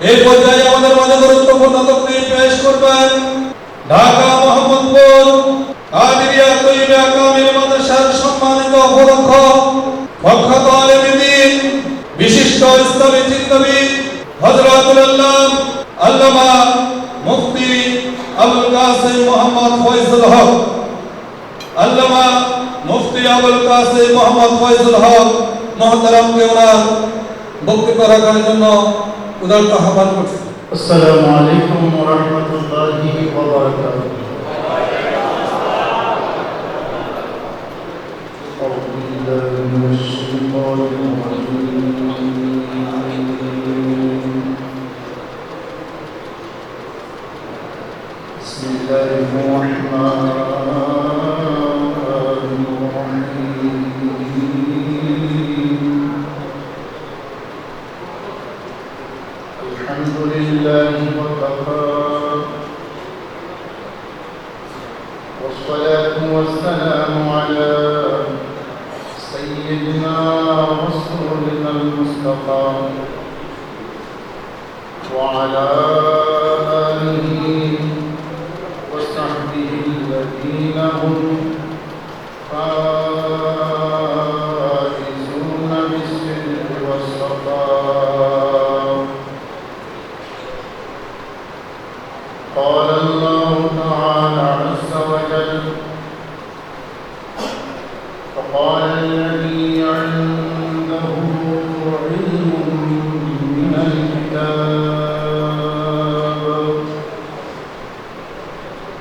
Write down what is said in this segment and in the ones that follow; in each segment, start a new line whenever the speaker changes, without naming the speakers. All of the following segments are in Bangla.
এই পর্যায়ে আমাদের মাঝে গুরুত্বপূর্ণ তকরীর পেশ করবেন ঢাকা মোহাম্মদপুর কাদেরিয়া তৈয়বা কামিল মাদ্রাসার সম্মানিত অধ্যক্ষ প্রখ্যাত আলেম দ্বীন বিশিষ্ট ইসলামী চিন্তাবিদ হযরতুল আল্লামা মুফতি আবুল কাসিম মোহাম্মদ ফয়জুল হক আল্লামা মুফতি আবুল কাসিম মোহাম্মদ ফয়জুল হক মুহতারামকে ওনার বক্তব্য রাখার জন্য উদাত্ত আহ্বান করছি।
আসসালামু আলাইকুম ওয়া রাহমাতুল্লাহি ওয়া বারাকাতুহু। আউযু বিল্লাহি মিনাশ শাইতানির রাজীম। বিসমিল্লাহির রাহমানির রাহিম। الحمد لله وكفى والصلاة والسلام على سيدنا رسولنا المصطفى وعلى آله وصحبه الذين هم فائزون بالسر والصفاء. قال الله تعالى عز وجل: فقال الذي عنده علم من الكتاب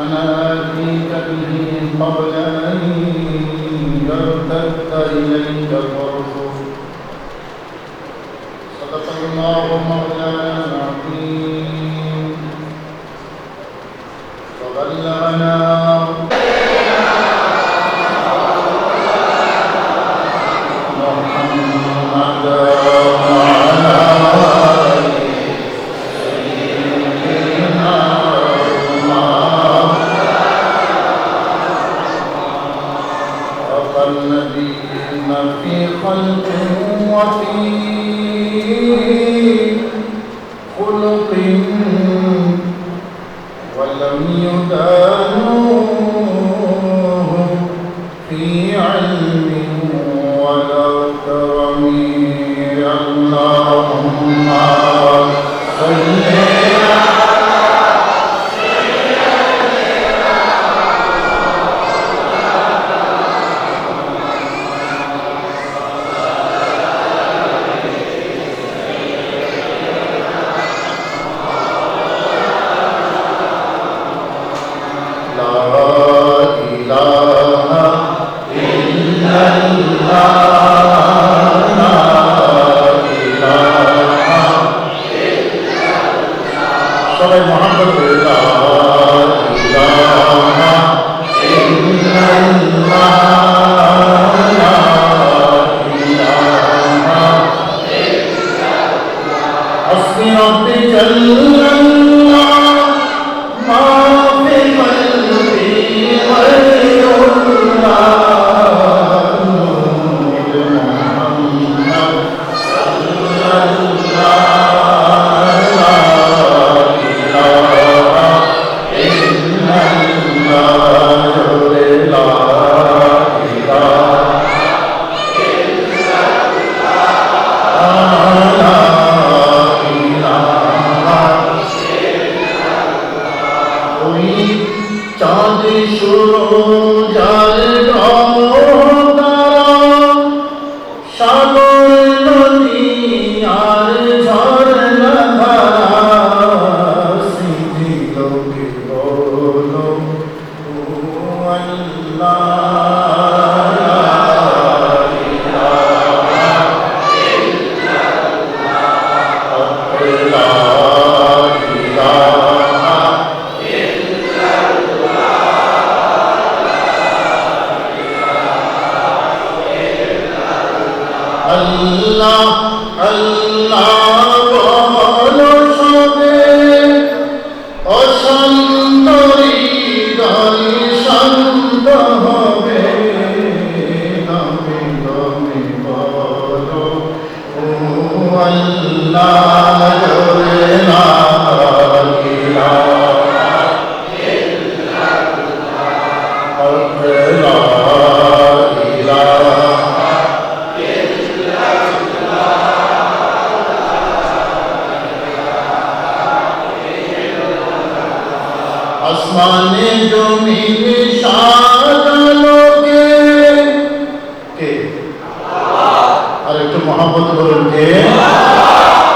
أنا آتيك به قبل أن يرتد إليك طرفك. صدق الله مولانا العظيم وبلغنا محمدا وعلى آله سيدنا النبيين في خلق وفي خلق ولم يدانوه في علم ولا كرم. اللهم صل সবাই মোহাম্মদ আসমানে জমিনে সাজালো কে? আর একটু মহব্বত করুন কে?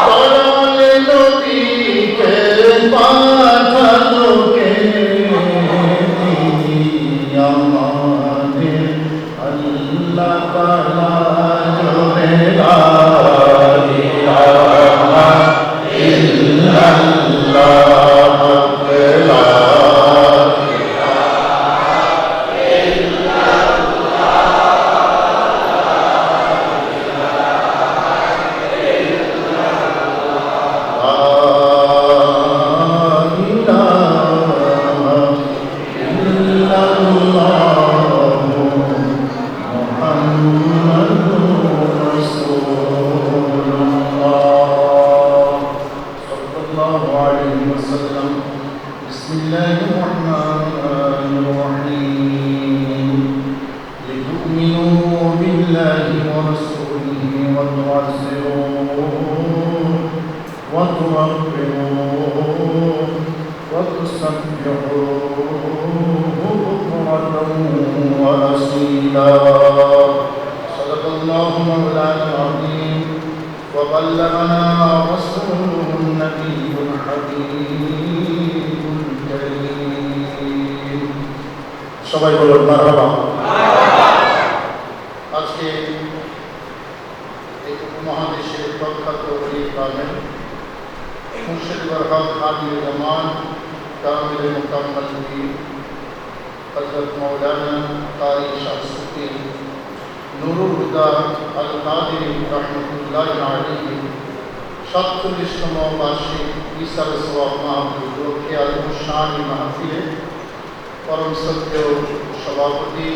দয়ালে নবীকে পাঠালো কে? আমাদের আল্লাহ তাআলা জোরে লা ইলাহা ইল্লাল্লাহ লা صدق الله مولانا العظيم وبلغنا رسوله النبي الحبيب الكريم সবাই বলুন মারহাবা। আজকে এই উপমহাদেশের প্রখ্যাত ওলি কামেল মুর্শিদ বরহাদ হাজি জামান কামিল মুকাম্মল পীর হযরত মাওলানা কারি শামসুদ্দী নুরুল হুদা আল কাদিরি রাহমাতুল্লাহি আলাইহি ৪৭তম বার্ষিক ইসার সওয়াব মাহফিল রক্ষে আল মুশানি মাহফিলে পরম শ্রদ্ধেয় সভাপতি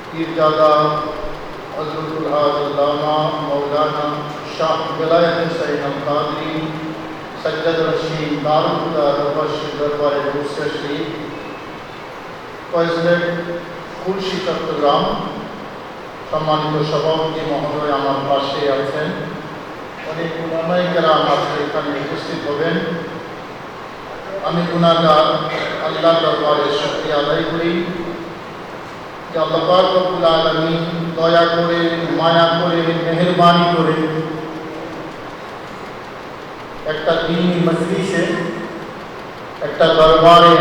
পীরজাদা হযরতুল হাজ আল্লামা মাওলানা শাহ বেলায়েত হুসাইন আল কাদরি সজ্জাদ রশিদ দারুল হুদা রবাশী দরবারে মুর্শিদ প্রেসিডেন্ট খুলশী চট্টগ্রাম সম্মানিত সভাপতি মহোদয় আমার পাশে আছেন, অনেক উলামায়ে কেরাম আজকে এখানে উপস্থিত হবেন। আমি গুনাহগার, আল্লাহর দরবারে শুকরিয়া আদায় করি যে আল্লাহ পাক রব্বুল আলামিন দয়া করে, মায়া করে, মেহেরবানি করে একটা দ্বীনি মজলিসে, একটা দরবারে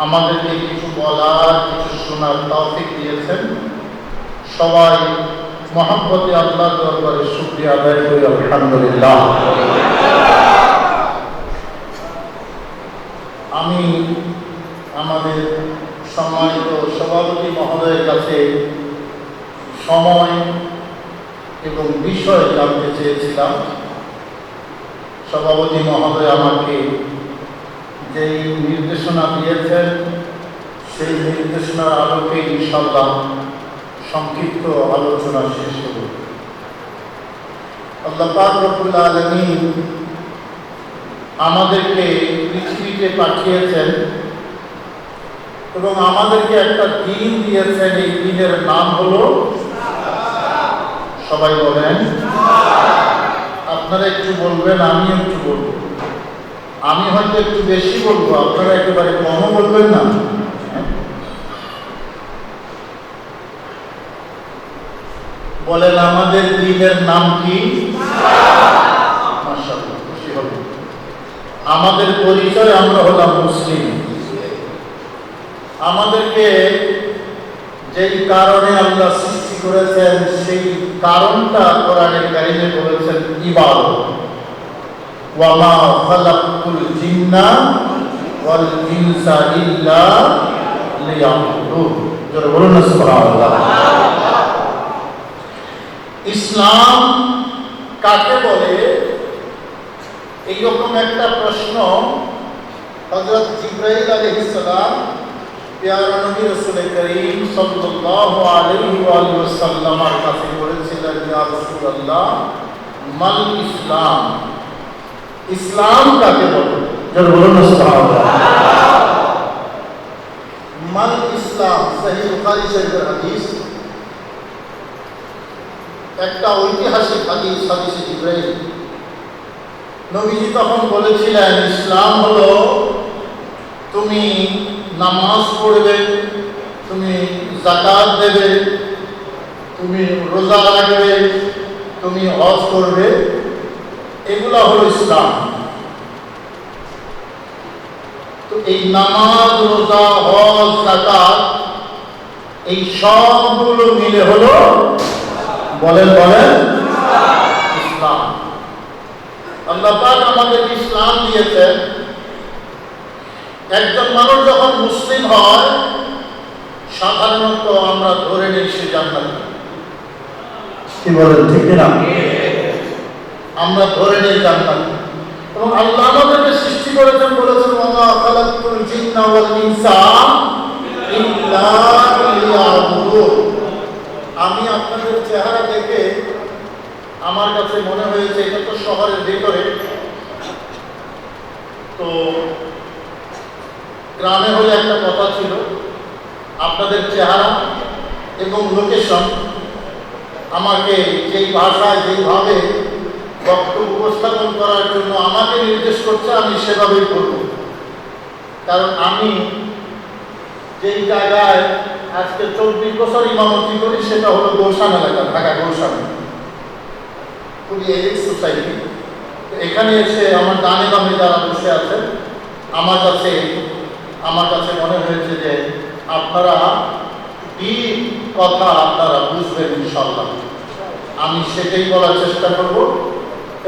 আমাদেরকে কিছু বলার, কিছু শোনার তৌফিক দিয়েছেন। সবাই মহব্বতে আল্লাহর দরবারে শুকরিয়া আদায় করি আলহামদুলিল্লাহ। আমি আমাদের সম্মানিত সভাপতি মহোদয়ের কাছে সময় এবং বিষয় জানতে চেয়েছিলাম। সভাপতি মহোদয় আমাকে যেই নির্দেশনা দিয়েছেন সেই নির্দেশনার আলোকে ইনশাআল্লাহ সংক্ষিপ্ত আলোচনা শেষ করব। আল্লাহ পাক রব্বুল আলামিন আমাদেরকে পৃথিবীতে পাঠিয়েছেন এবং আমাদেরকে একটা দিন দিয়েছেন। এই দিনের নাম হলো, সবাই বলেন, আপনারা একটু বলবেন, আমি একটু বলবো। আমি হয়তো একটু বেশি বলবো, আপনারা একেবারে কমও বলবেন না। বলেন, আমাদের দিনের নাম কি? মাশাআল্লাহ, খুশি হব। আমাদের পরিচয়, আমরা হলাম মুসলিম। আমাদেরকে যেই কারণে আল্লাহ সৃষ্টি করেছেন সেই কারণটা কোরআনে কারিমে বলেছেন ইবাদত। ওয়ামা খালাকুল জিন্না ওয়াল ইনসা ইল্লা লিয়াবুদুন। জোরে বলুন না সুবহানাল্লাহ। ইসলাম কাকে বলে, এইরকম একটা প্রশ্ন হযরত জিবরাইল আলাইহিস সালাম প্যারা নবী রাসূল করিম সাল্লাল্লাহু আলাইহি ওয়াসাল্লামের কাছে বলেছিলেন, ইয়া রাসূলুল্লাহ, মাল ইসলাম, ইসলাম কাকে বলে? জোরে বলুন না সুবহানাল্লাহ। মাল ইসলাম, সহিহ বুখারী শরীফের হাদিস, একটা ঐতিহাসিক হাদিস, হাদিসে জিবরাইল। নবীজি তখন বলেছিলেন, ইসলাম হলো তুমি নামাজ পড়বে, তুমি যাকাত দেবে, তুমি রোজা রাখবে, তুমি হজ করবে, এগুলা হলো ইসলাম। তো এই নামাজ, রোজা, হজ, যাকাত এই সবগুলো মিলে হলো বলেন ইসলাম। আল্লাহ পাক আমাদের ইসলাম দিয়েছেন। একজন মানুষ যখন মুসলিম হয় সাধারণত আমরা ধরে নিই সে জান্নাতি। কি বলেন, ঠিক না? আমরা ধরে নিই জান্নাতি। এবং আল্লাহ আমাদেরকে সৃষ্টি করেছেন, বলেছেন ওয়া খালাকতুল জিন্না ওয়াল ইনসা ইল্লা লিয়াবুদুন। আমি আপনাদের চেহারা দেখে আমার কাছে মনে হয়েছে এটা তো শহরের ভিতরে, তো গ্রামে হলে একটা কথা ছিল, আপনাদের চেহারা এবং লোকেশন আমাকে যেই ভাষায় যেইভাবে বক্তব্য উপস্থাপন করার জন্য আমাকে নির্দেশ করছে, আমি সেভাবেই করব। কারণ আমি যেই জায়গায় আজকে 24 বছর ইমামতি করি সেটা হলো গুলশান এলাকা, ঢাকা গুলশান, খুবই এলিট সোসাইটি। এখানে এসে আমার ডানে বামে যারা বসে আছেন, আমার কাছে মনে হয়েছে যে আপনারা ডিপ কথা আপনারা বুঝবেন ইনশাআল্লাহ। আমি সেটাই বলার চেষ্টা করব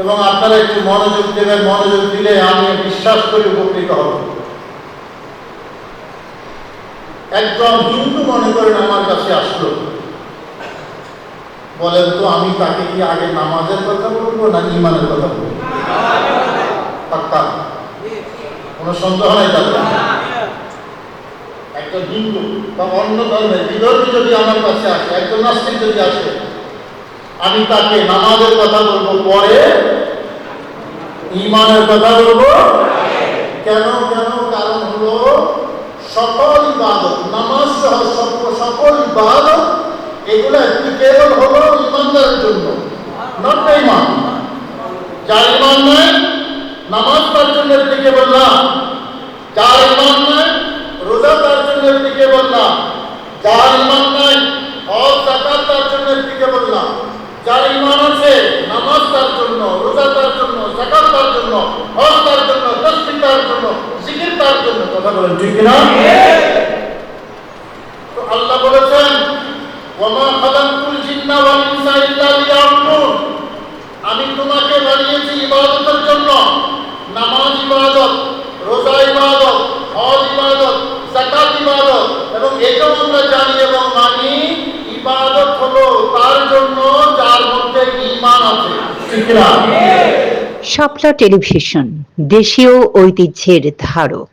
এবং আপনারা একটু মনোযোগ দেবেন। মনোযোগ দিলে আমি বিশ্বাস করি উপকৃত হব। একজন হিন্দু মনে করেন আমার কাছে আসলো, বলেন তো আমি তাকে কি আগে নামাজের কথা বলবো না ঈমানের কথা বলবো? পাক্কা? কোনো সন্দেহ নাই তাতে? একজন হিন্দু বা অন্য ধর্মের বিধর্মী যদি আমার কাছে আসে, একজন নাস্তিক যদি আসে, আমি তাকে নামাজের কথা বলবো পরে, ঈমানের কথা বলবো কেন? কারণ হলো সকল ইবাদত, নামাজ সহ সকল ইবাদত এগুলো অ্যাপ্লিকেবল হলো ঈমানদারের জন্য, নট বেঈমান। যার ঈমান নাই নামাজ তার জন্য অ্যাপ্লিকেবল না, যার ঈমান নাই রোজা তার জন্য অ্যাপ্লিকেবল না, যার ঈমান নাই হজ যাকাত তার জন্য অ্যাপ্লিকেবল না, যার ঈমান আছে নামাজ তার জন্য, রোজা তার জন্য, যাকাত তার জন্য, হজ তার জন্য, তাসবিহ তার জন্য, জিকির তার জন্য। কথা বলেন ঠিক না? তো আল্লাহ বলেছেন ওয়া মা খালাকতুল জিন্না ওয়াল ইনসা ইল্লা লিয়াবুদুন। আমি তোমাকে বানিয়েছি ইবাদতের জন্য। নামাজ ইবাদত, রোজা ইবাদত, হজ ইবাদত, যাকাত ইবাদত, এবং এটাও আমরা জানি এবং মানি ইবাদত হলো তার জন্য যার মধ্যে ঈমান আছে। ঠিক না?
শাপলা টেলিভিশন, দেশীয় ঐতিহ্যের ধারক।